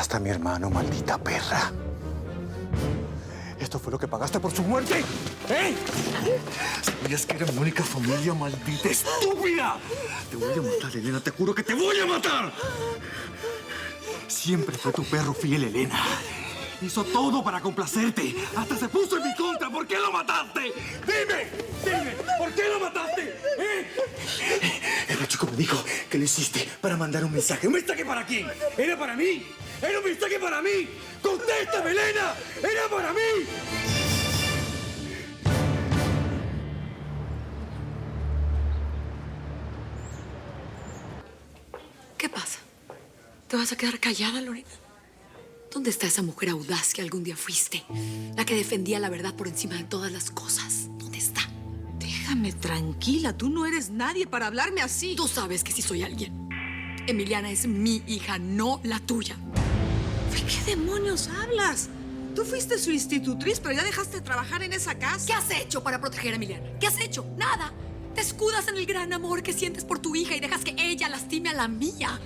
mataste a mi hermano, maldita perra. ¿Esto fue lo que pagaste por su muerte? ¿Eh? ¿Sabías que era mi única familia, maldita estúpida? Te voy a matar, Elena, te juro que te voy a matar. Siempre fue tu perro fiel, Elena. Hizo todo para complacerte. Hasta se puso en mi contra. ¿Por qué lo mataste? Dime, ¿por qué lo mataste? El chico me dijo que lo hiciste para mandar un mensaje. ¿Un mensaje para quién? ¿Era para mí? ¿Era un mensaje para mí? ¡Contéstame, Elena! ¡Era para mí! ¿Qué pasa? ¿Te vas a quedar callada, Lorena? ¿Dónde está esa mujer audaz que algún día fuiste? La que defendía la verdad por encima de todas las cosas. ¿Dónde está? Déjame tranquila. Tú no eres nadie para hablarme así. Tú sabes que sí soy alguien. Emiliana es mi hija, no la tuya. ¿De qué demonios hablas? Tú fuiste su institutriz, pero ya dejaste de trabajar en esa casa. ¿Qué has hecho para proteger a Emiliana? ¿Qué has hecho? Nada. Te escudas en el gran amor que sientes por tu hija y dejas que ella lastime a la mía.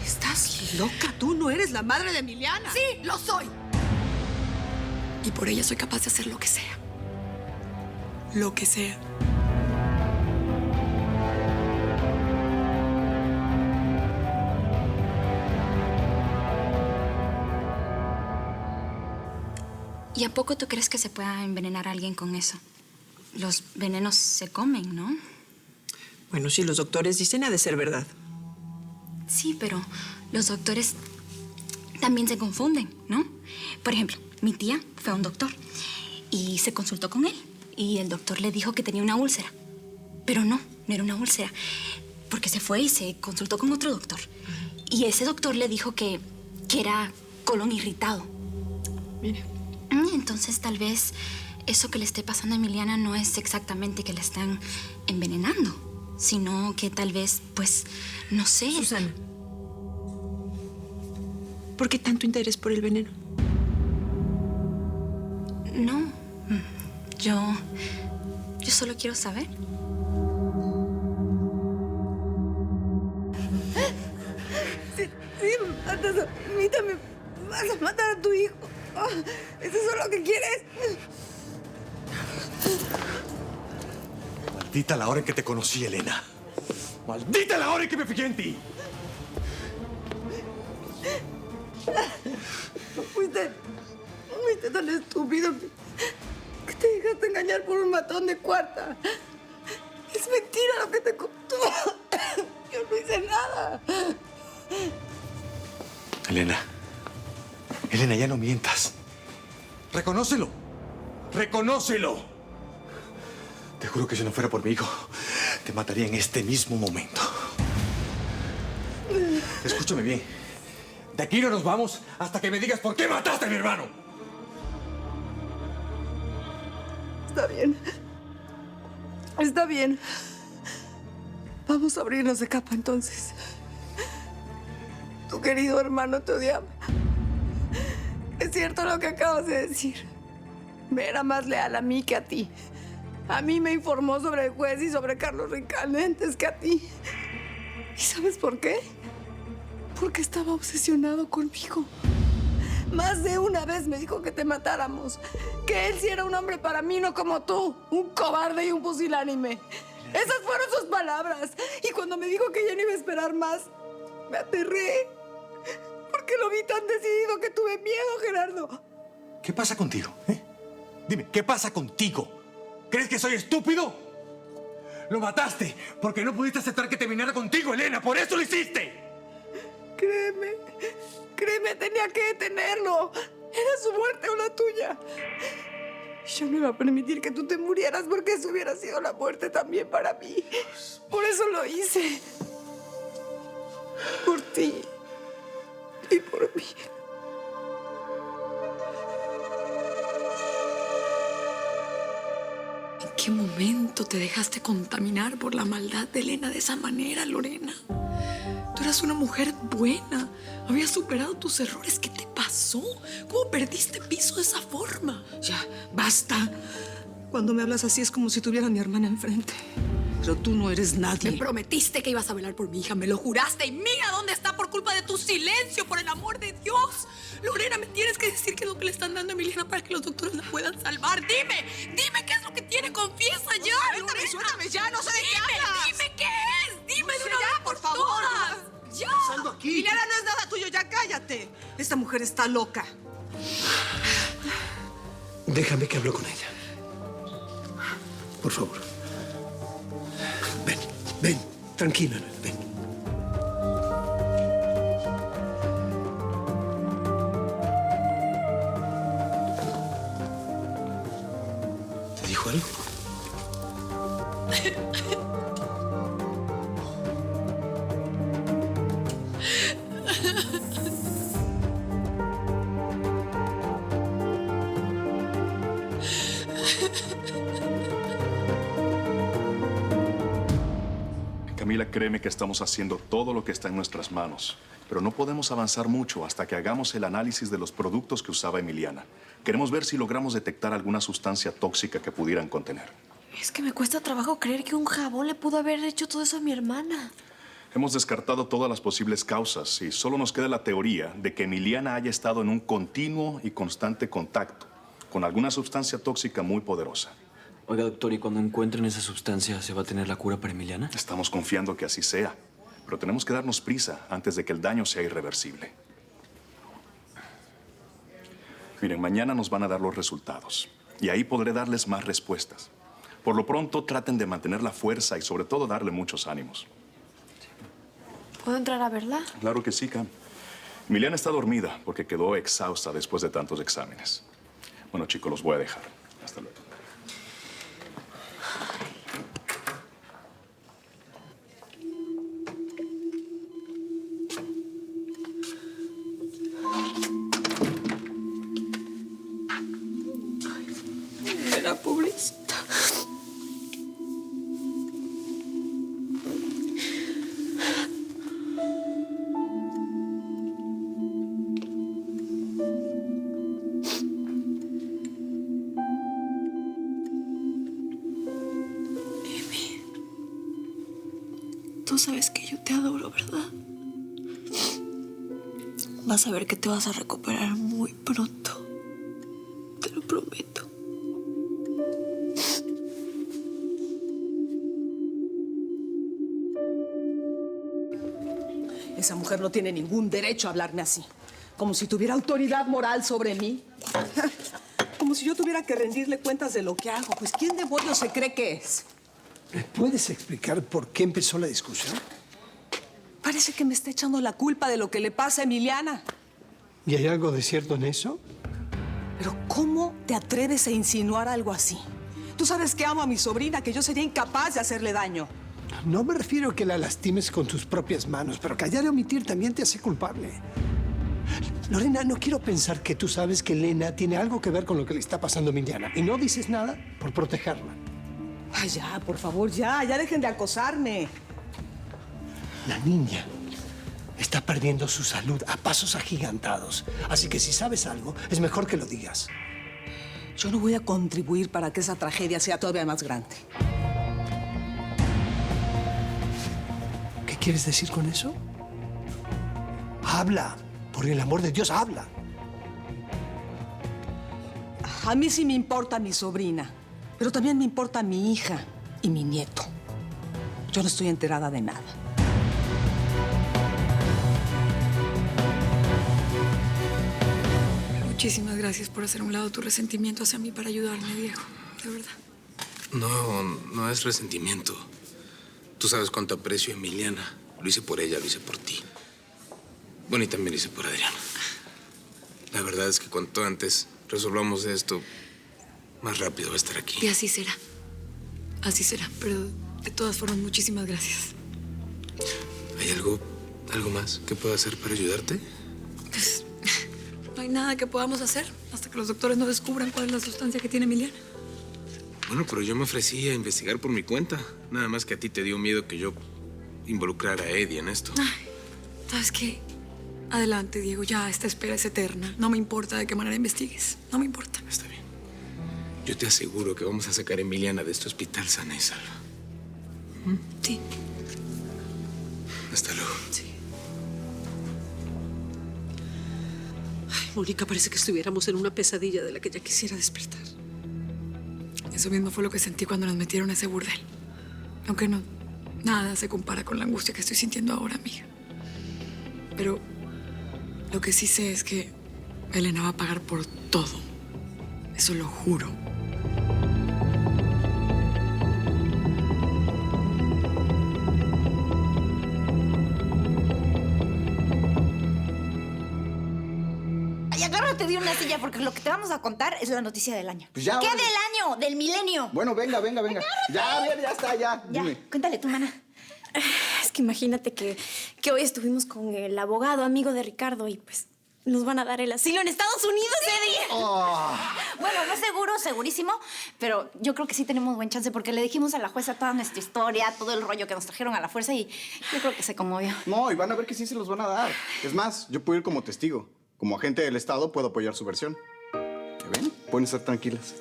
¿Estás loca? Tú no eres la madre de Emiliana. Sí, lo soy. Y por ella soy capaz de hacer lo que sea. Lo que sea. ¿Y a poco tú crees que se pueda envenenar a alguien con eso? Los venenos se comen, ¿no? Bueno, si los doctores dicen, ha de ser verdad. Sí, pero los doctores también se confunden, ¿no? Por ejemplo, mi tía fue a un doctor y se consultó con él. Y el doctor le dijo que tenía una úlcera. Pero no era una úlcera. Porque se fue y se consultó con otro doctor. Y ese doctor le dijo que era colon irritado. Mire. Entonces, tal vez eso que le esté pasando a Emiliana no es exactamente que la están envenenando, sino que tal vez, pues, no sé. Susana, ¿por qué tanto interés por el veneno? No, yo solo quiero saber. Sí, matas a mí también. Vas a matar a tu hijo. Oh, ¿es eso lo que quieres? Maldita la hora en que te conocí, Elena. Maldita la hora en que me fijé en ti. Fuiste tan estúpido que te dejaste engañar por un matón de cuarta. Es mentira lo que te contó. Yo no hice nada. Elena, ya no mientas. Reconócelo. Te juro que si no fuera por mi hijo, te mataría en este mismo momento. Escúchame bien. De aquí no nos vamos hasta que me digas por qué mataste a mi hermano. Está bien. Está bien. Vamos a abrirnos de capa entonces. Tu querido hermano te odiaba. Es cierto lo que acabas de decir. Me era más leal a mí que a ti. A mí me informó sobre el juez y sobre Carlos Rincalde antes que a ti. ¿Y sabes por qué? Porque estaba obsesionado conmigo. Más de una vez me dijo que te matáramos. Que él sí era un hombre para mí, no como tú. Un cobarde y un pusilánime. Esas fueron sus palabras. Y cuando me dijo que ya no iba a esperar más, me aterré. Porque lo vi tan decidido que tuve miedo, Gerardo. ¿Qué pasa contigo? Dime, ¿qué pasa contigo? ¿Crees que soy estúpido? Lo mataste porque no pudiste aceptar que terminara contigo, Elena. ¡Por eso lo hiciste! Créeme, tenía que detenerlo. Era su muerte o la tuya. Yo no iba a permitir que tú te murieras porque eso hubiera sido la muerte también para mí. Por eso lo hice. Por ti. Y por mí. ¿En qué momento te dejaste contaminar por la maldad de Elena de esa manera, Lorena? Tú eras una mujer buena. Habías superado tus errores. ¿Qué te pasó? ¿Cómo perdiste piso de esa forma? Ya, basta. Cuando me hablas así es como si tuviera a mi hermana enfrente. Pero tú no eres nadie. Me prometiste que ibas a velar por mi hija, me lo juraste y mira dónde está por culpa de tu silencio, por el amor de Dios. Lorena, me tienes que decir qué es lo que le están dando a Emiliana para que los doctores la puedan salvar. Dime qué es lo que tiene, confiesa ya, Lorena. Suéltame ya, no sé de qué hablas. Dime qué es, dime de una vez por favor. todas. Ya. Pasando aquí. Emiliana no es nada tuyo, ya cállate. Esta mujer está loca. Déjame que hablo con ella. Por favor. Ven, tranquila, ven. ¿Te dijo algo? Camila, créeme que estamos haciendo todo lo que está en nuestras manos, pero no podemos avanzar mucho hasta que hagamos el análisis de los productos que usaba Emiliana. Queremos ver si logramos detectar alguna sustancia tóxica que pudieran contener. Es que me cuesta trabajo creer que un jabón le pudo haber hecho todo eso a mi hermana. Hemos descartado todas las posibles causas y solo nos queda la teoría de que Emiliana haya estado en un continuo y constante contacto con alguna sustancia tóxica muy poderosa. Oiga, doctor, ¿y cuando encuentren esa sustancia, se va a tener la cura para Emiliana? Estamos confiando que así sea, pero tenemos que darnos prisa antes de que el daño sea irreversible. Miren, mañana nos van a dar los resultados y ahí podré darles más respuestas. Por lo pronto, traten de mantener la fuerza y sobre todo darle muchos ánimos. ¿Puedo entrar a verla? Claro que sí, Cam. Emiliana está dormida porque quedó exhausta después de tantos exámenes. Bueno, chicos, los voy a dejar. Hasta luego. Era pobrecita. Tú sabes que yo te adoro, ¿verdad? Vas a ver que te vas a recuperar muy pronto. Te lo prometo. Esa mujer no tiene ningún derecho a hablarme así. Como si tuviera autoridad moral sobre mí. Como si yo tuviera que rendirle cuentas de lo que hago. Pues, ¿quién demonios se cree que es? ¿Me puedes explicar por qué empezó la discusión? Parece que me está echando la culpa de lo que le pasa a Emiliana. ¿Y hay algo de cierto en eso? Pero ¿cómo te atreves a insinuar algo así? Tú sabes que amo a mi sobrina, que yo sería incapaz de hacerle daño. No me refiero a que la lastimes con tus propias manos, pero callar y omitir también te hace culpable. Lorena, no quiero pensar que tú sabes que Elena tiene algo que ver con lo que le está pasando a Emiliana y no dices nada por protegerla. Ay, ya, por favor, ya dejen de acosarme. La niña está perdiendo su salud a pasos agigantados. Así que si sabes algo, es mejor que lo digas. Yo no voy a contribuir para que esa tragedia sea todavía más grande. ¿Qué quieres decir con eso? Habla. Por el amor de Dios, habla. A mí sí me importa mi sobrina, pero también me importa mi hija y mi nieto. Yo no estoy enterada de nada. Muchísimas gracias por hacer a un lado tu resentimiento hacia mí para ayudarme, Diego. De verdad. No es resentimiento. Tú sabes cuánto aprecio a Emiliana. Lo hice por ella, lo hice por ti. Bueno, y también lo hice por Adriana. La verdad es que cuanto antes resolvamos esto, más rápido va a estar aquí. Y así será. Así será. Pero de todas formas, muchísimas gracias. ¿Hay algo más que pueda hacer para ayudarte? Pues no hay nada que podamos hacer hasta que los doctores no descubran cuál es la sustancia que tiene Emiliana. Bueno, pero yo me ofrecí a investigar por mi cuenta. Nada más que a ti te dio miedo que yo involucrara a Eddie en esto. Ay, ¿sabes qué? Adelante, Diego. Ya esta espera es eterna. No me importa de qué manera investigues. No me importa. Está bien. Yo te aseguro que vamos a sacar a Emiliana de este hospital sana y salva. Sí. Hasta luego. Sí. Ay, Mónica, parece que estuviéramos en una pesadilla de la que ya quisiera despertar. Eso mismo fue lo que sentí cuando nos metieron a ese burdel. Aunque no, nada se compara con la angustia que estoy sintiendo ahora, amiga. Pero lo que sí sé es que Elena va a pagar por todo. Eso lo juro. Ay, agárrate de una silla porque lo que te vamos a contar es la noticia del año. Pues ya, ¿Qué órale. del año? Del milenio. Bueno, venga. Ya, a ver, ya está, ya. Ya, Dime. cuéntale tú, mana. Es que imagínate que hoy estuvimos con el abogado amigo de Ricardo y pues nos van a dar el asilo en Estados Unidos, Eddie. Oh. Bueno, no seguro, segurísimo, pero yo creo que sí tenemos buen chance porque le dijimos a la jueza toda nuestra historia, todo el rollo que nos trajeron a la fuerza y yo creo que se conmovió. No, y van a ver que sí se los van a dar. Es más, yo puedo ir como testigo. Como agente del Estado puedo apoyar su versión. ¿Ya ven? Pueden estar tranquilas.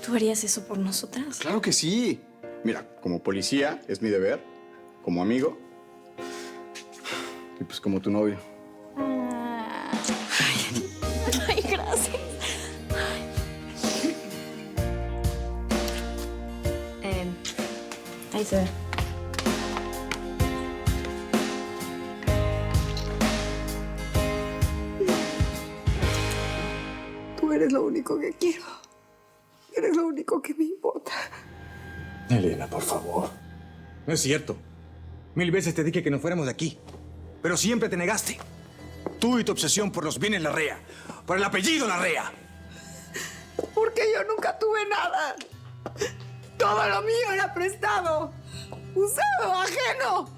¿Tú harías eso por nosotras? Claro que sí. Mira, como policía es mi deber, como amigo y pues como tu novio. Ay, gracias. Ahí se ve. Tú eres lo único que quiero. Eres lo único que me importa. Elena, por favor. No es cierto. 1000 veces te dije que nos fuéramos de aquí. Pero siempre te negaste. Tú y tu obsesión por los bienes Larrea. Por el apellido Larrea. Porque yo nunca tuve nada. Todo lo mío era prestado, usado, ajeno.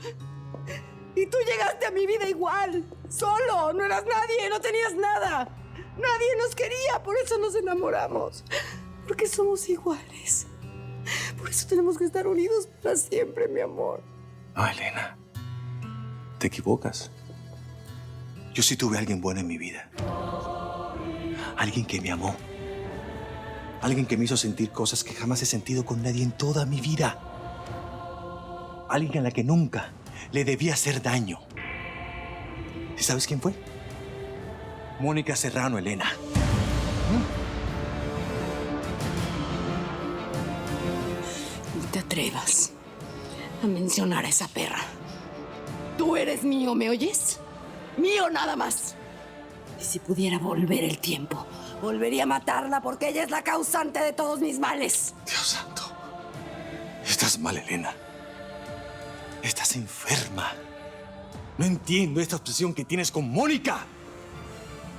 Y tú llegaste a mi vida igual, solo, no eras nadie, no tenías nada. Nadie nos quería, por eso nos enamoramos. Porque somos iguales. Por eso tenemos que estar unidos para siempre, mi amor. No, Elena. Te equivocas. Yo sí tuve a alguien bueno en mi vida. Alguien que me amó. Alguien que me hizo sentir cosas que jamás he sentido con nadie en toda mi vida. Alguien a la que nunca le debía hacer daño. ¿Y sabes quién fue? Mónica Serrano, Elena. No te atrevas a mencionar a esa perra. Tú eres mío, ¿me oyes? Mío nada más. Y si pudiera volver el tiempo, volvería a matarla porque ella es la causante de todos mis males. Dios santo. Estás mal, Elena. Estás enferma. No entiendo esta obsesión que tienes con Mónica.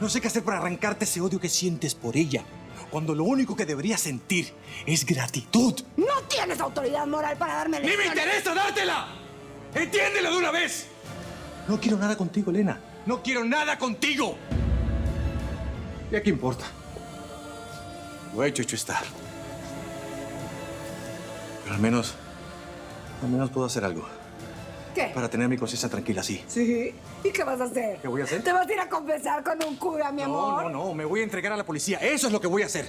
No sé qué hacer para arrancarte ese odio que sientes por ella, cuando lo único que deberías sentir es gratitud. No tienes autoridad moral para darme ¡Ni me lecciones. interesa dártela! ¡Entiéndelo de una vez! No quiero nada contigo, Elena. No quiero nada contigo. ¿Y a qué importa? Lo hecho está. Pero al menos puedo hacer algo. ¿Qué? Para tener mi conciencia tranquila, sí. Sí. ¿Y qué vas a hacer? ¿Qué voy a hacer? ¿Te vas a ir a confesar con un cura, mi amor? No. Me voy a entregar a la policía. Eso es lo que voy a hacer.